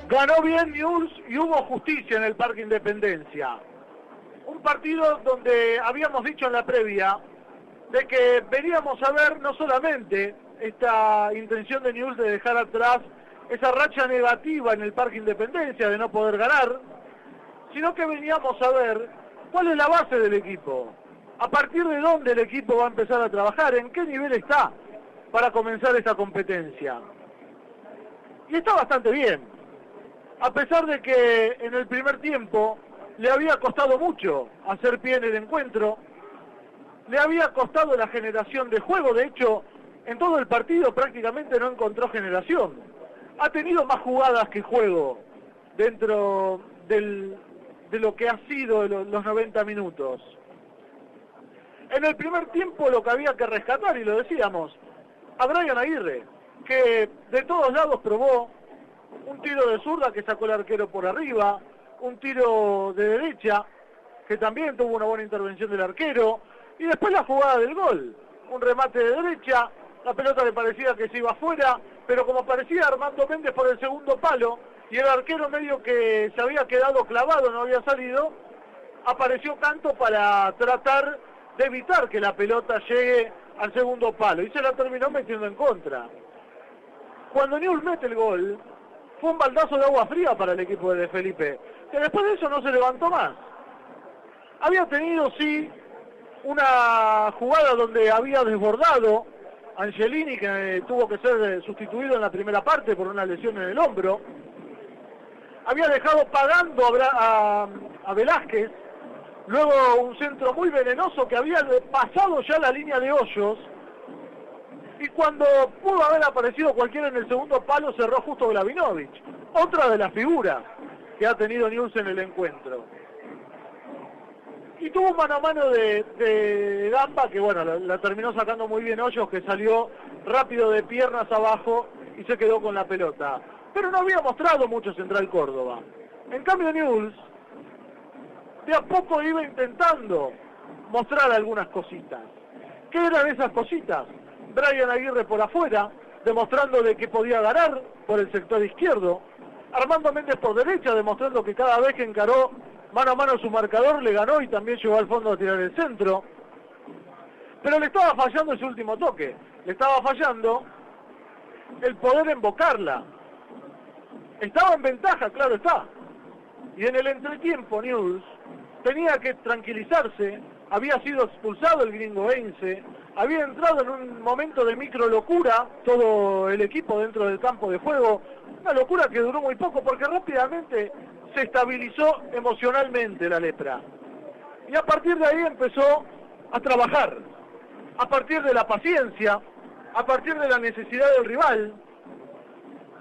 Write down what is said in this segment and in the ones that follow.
Ganó bien Newell's y hubo justicia en el Parque Independencia. Un partido donde habíamos dicho en la previa de que veníamos a ver no solamente esta intención de Newell's de dejar atrás esa racha negativa en el Parque Independencia de no poder ganar, sino que veníamos a ver cuál es la base del equipo, a partir de dónde el equipo va a empezar a trabajar, en qué nivel está para comenzar esta competencia. Y está bastante bien, a pesar de que en el primer tiempo le había costado mucho hacer pie en el encuentro, le había costado la generación de juego. De hecho, en todo el partido prácticamente no encontró generación. Ha tenido más jugadas que juego dentro de lo que ha sido los 90 minutos. En el primer tiempo lo que había que rescatar, y lo decíamos, a Brian Aguirre, que de todos lados probó un tiro de zurda que sacó el arquero por arriba, un tiro de derecha, que también tuvo una buena intervención del arquero, y después la jugada del gol, un remate de derecha, la pelota le parecía que se iba afuera, pero como parecía Armando Méndez por el segundo palo, y el arquero medio que se había quedado clavado, no había salido, apareció Canto para tratar de evitar que la pelota llegue al segundo palo, y se la terminó metiendo en contra. Cuando Newell's mete el gol, fue un baldazo de agua fría para el equipo de Felipe, que después de eso no se levantó más. Había tenido, sí, una jugada donde había desbordado Angelini, que tuvo que ser sustituido en la primera parte por una lesión en el hombro. Había dejado pagando a Velázquez, luego un centro muy venenoso que había pasado ya la línea de Hoyos, y cuando pudo haber aparecido cualquiera en el segundo palo, cerró justo Glavinovich, otra de las figuras que ha tenido Newell's en el encuentro. Y tuvo un mano a mano de Gamba, que bueno, la terminó sacando muy bien Hoyos, que salió rápido de piernas abajo y se quedó con la pelota. Pero no había mostrado mucho Central Córdoba. En cambio Newell's de a poco iba intentando mostrar algunas cositas. ¿Qué eran esas cositas? Brian Aguirre por afuera, demostrando de que podía ganar por el sector izquierdo. Armando Méndez por derecha, demostrando que cada vez que encaró mano a mano su marcador le ganó y también llegó al fondo a tirar el centro. Pero le estaba fallando ese último toque. Le estaba fallando el poder embocarla. Estaba en ventaja, claro está. Y en el entretiempo Newell's tenía que tranquilizarse. Había sido expulsado el gringo Heinze. Había entrado en un momento de micro locura todo el equipo dentro del campo de juego. Una locura que duró muy poco porque rápidamente se estabilizó emocionalmente la lepra. Y a partir de ahí empezó a trabajar. A partir de la paciencia, a partir de la necesidad del rival.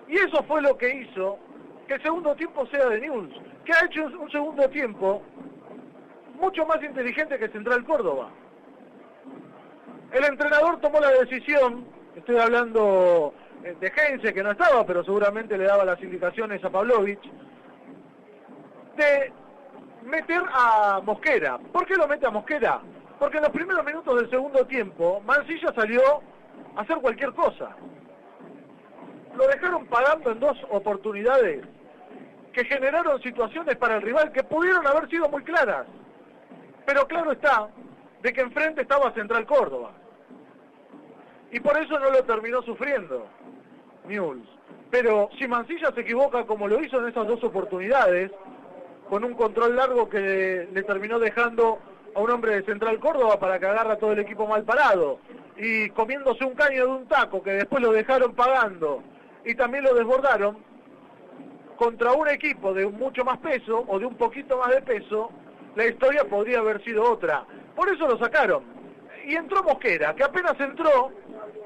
Y eso fue lo que hizo que el segundo tiempo sea de Newell's, que ha hecho un segundo tiempo mucho más inteligente que Central Córdoba. El entrenador tomó la decisión, estoy hablando de Heinze, que no estaba, pero seguramente le daba las indicaciones a Pavlovich, de meter a Mosquera. ¿Por qué lo mete a Mosquera? Porque en los primeros minutos del segundo tiempo, Mancilla salió a hacer cualquier cosa. Lo dejaron pagando en dos oportunidades que generaron situaciones para el rival que pudieron haber sido muy claras. Pero claro está de que enfrente estaba Central Córdoba. Y por eso no lo terminó sufriendo Newell's. Pero si Mancilla se equivoca como lo hizo en esas dos oportunidades, con un control largo que le terminó dejando a un hombre de Central Córdoba para que agarra todo el equipo mal parado, y comiéndose un caño de un taco que después lo dejaron pagando y también lo desbordaron, contra un equipo de mucho más peso o de un poquito más de peso, la historia podría haber sido otra. Por eso lo sacaron. Y entró Mosquera, que apenas entró,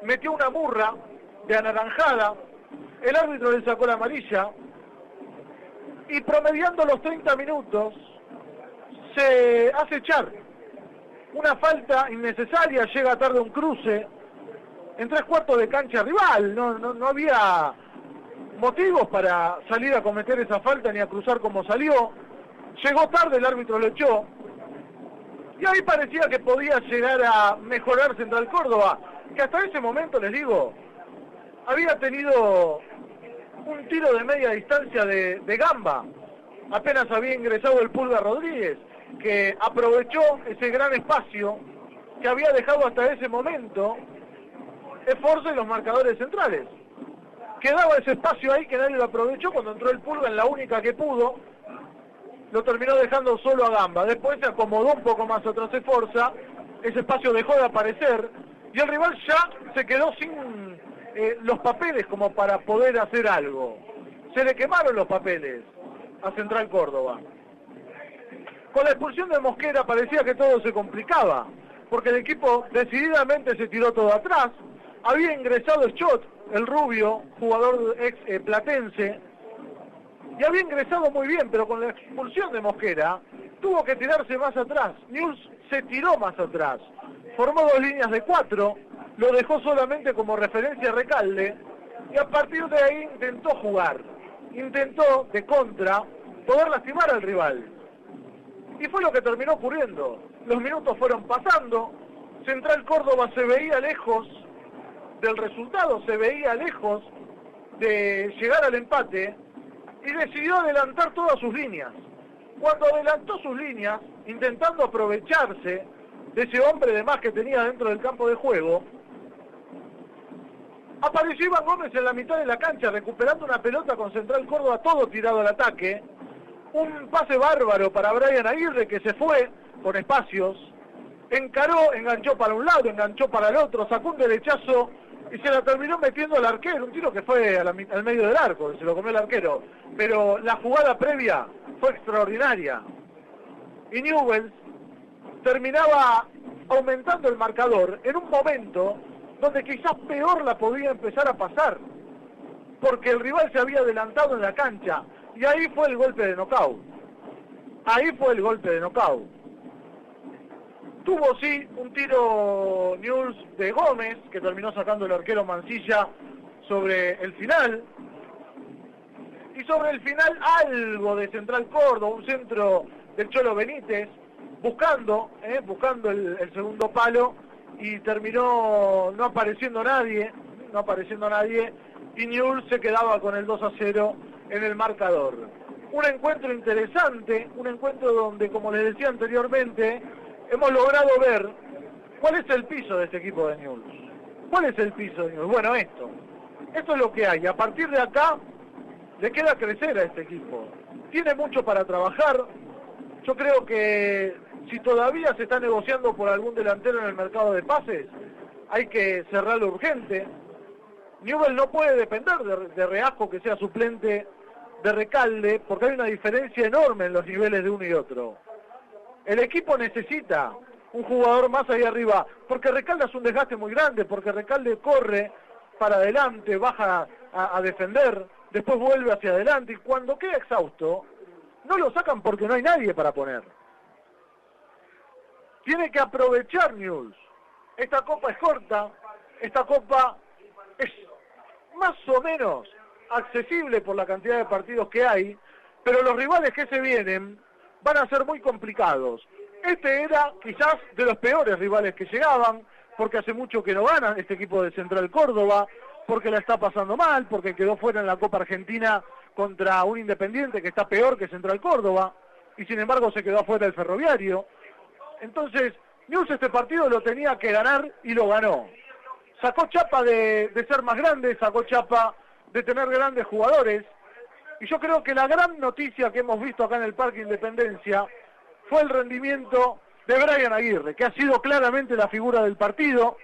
metió una murra de anaranjada, el árbitro le sacó la amarilla, y promediando los 30 minutos, se hace echar. Una falta innecesaria, llega tarde un cruce, en 3/4 de cancha rival, no había motivos para salir a cometer esa falta ni a cruzar como salió. Llegó tarde, el árbitro lo echó. Y ahí parecía que podía llegar a mejorar Central Córdoba, que hasta ese momento, les digo, había tenido un tiro de media distancia de Gamba. Apenas había ingresado el Pulga Rodríguez, que aprovechó ese gran espacio que había dejado hasta ese momento Esforza y los marcadores centrales. Quedaba ese espacio ahí que nadie lo aprovechó. Cuando entró el Pulga en la única que pudo, lo terminó dejando solo a Gamba. Después se acomodó un poco más atrás Esforza, ese espacio dejó de aparecer y el rival ya se quedó sin los papeles como para poder hacer algo. Se le quemaron los papeles a Central Córdoba. Con la expulsión de Mosquera parecía que todo se complicaba, porque el equipo decididamente se tiró todo atrás. Había ingresado Schott, el rubio, jugador ex platense, y había ingresado muy bien, pero con la expulsión de Mosquera tuvo que tirarse más atrás. Newell's se tiró más atrás, formó 2 líneas de 4, lo dejó solamente como referencia Recalde, y a partir de ahí intentó jugar, intentó de contra poder lastimar al rival. Y fue lo que terminó ocurriendo. Los minutos fueron pasando, Central Córdoba se veía lejos del resultado, se veía lejos de llegar al empate y decidió adelantar todas sus líneas. Cuando adelantó sus líneas, intentando aprovecharse de ese hombre de más que tenía dentro del campo de juego, apareció Iván Gómez en la mitad de la cancha recuperando una pelota con Central Córdoba todo tirado al ataque. Un pase bárbaro para Brian Aguirre que se fue con espacios, encaró, enganchó para un lado, enganchó para el otro, sacó un derechazo y se la terminó metiendo al arquero, un tiro que fue al medio del arco, se lo comió el arquero, pero la jugada previa fue extraordinaria. Y Newell's terminaba aumentando el marcador en un momento donde quizás peor la podía empezar a pasar, porque el rival se había adelantado en la cancha, y ahí fue el golpe de nocaut. Ahí fue el golpe de nocaut. Tuvo sí un tiro Newell's de Gómez, que terminó sacando el arquero Mancilla sobre el final. Y sobre el final algo de Central Córdoba, un centro del Cholo Benítez, buscando el segundo palo, y terminó no apareciendo nadie, y Newell's se quedaba con el 2-0 en el marcador. Un encuentro interesante, un encuentro donde, como les decía anteriormente, hemos logrado ver cuál es el piso de este equipo de Newell's. ¿Cuál es el piso de Newell's? Bueno, esto es lo que hay. A partir de acá le queda crecer a este equipo. Tiene mucho para trabajar. Yo creo que si todavía se está negociando por algún delantero en el mercado de pases, hay que cerrarlo urgente. Newell's no puede depender de Reasco, que sea suplente de Recalde, porque hay una diferencia enorme en los niveles de uno y otro. El equipo necesita un jugador más ahí arriba, porque Recalde hace un desgaste muy grande, porque Recalde corre para adelante, baja a defender, después vuelve hacia adelante, y cuando queda exhausto, no lo sacan porque no hay nadie para poner. Tiene que aprovechar Newell's. Esta copa es corta, esta copa es más o menos accesible por la cantidad de partidos que hay, pero los rivales que se vienen van a ser muy complicados. Este era quizás de los peores rivales que llegaban, porque hace mucho que no gana este equipo de Central Córdoba, porque la está pasando mal, porque quedó fuera en la Copa Argentina contra un Independiente que está peor que Central Córdoba, y sin embargo se quedó afuera el Ferroviario. Entonces, Newell's este partido lo tenía que ganar y lo ganó. Sacó chapa de ser más grande, sacó chapa de tener grandes jugadores, y yo creo que la gran noticia que hemos visto acá en el Parque Independencia fue el rendimiento de Brian Aguirre, que ha sido claramente la figura del partido,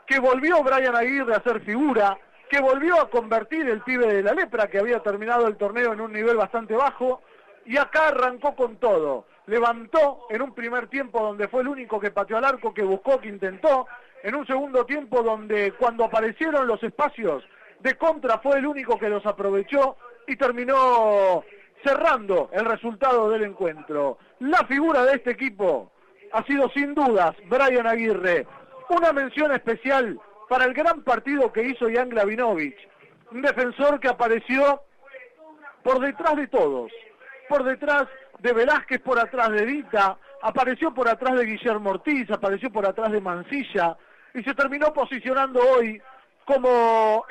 que volvió Brian Aguirre a ser figura, que volvió a convertir el pibe de la Lepra, que había terminado el torneo en un nivel bastante bajo, y acá arrancó con todo. Levantó en un primer tiempo donde fue el único que pateó al arco, que buscó, que intentó, en un segundo tiempo donde cuando aparecieron los espacios de contra fue el único que los aprovechó y terminó cerrando el resultado del encuentro. La figura de este equipo ha sido sin dudas Brian Aguirre. Una mención especial para el gran partido que hizo Jan Glavinovich, un defensor que apareció por detrás de todos, por detrás de Velázquez, por atrás de Dita, apareció por atrás de Guillermo Ortiz, apareció por atrás de Mancilla, y se terminó posicionando hoy como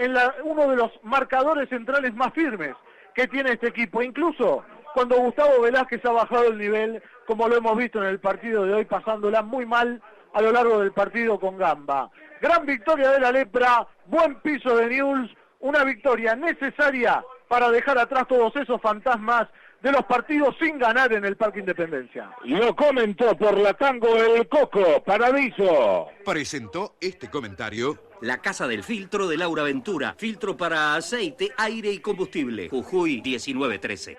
uno de los marcadores centrales más firmes que tiene este equipo. Incluso cuando Gustavo Velázquez ha bajado el nivel, como lo hemos visto en el partido de hoy, pasándola muy mal a lo largo del partido con Gamba. Gran victoria de la Lepra, buen piso de Newell's, una victoria necesaria para dejar atrás todos esos fantasmas de los partidos sin ganar en el Parque Independencia. Lo comentó por la Tango el Coco Paradiso. Presentó este comentario La Casa del Filtro de Laura Ventura. Filtro para aceite, aire y combustible. Jujuy 1913.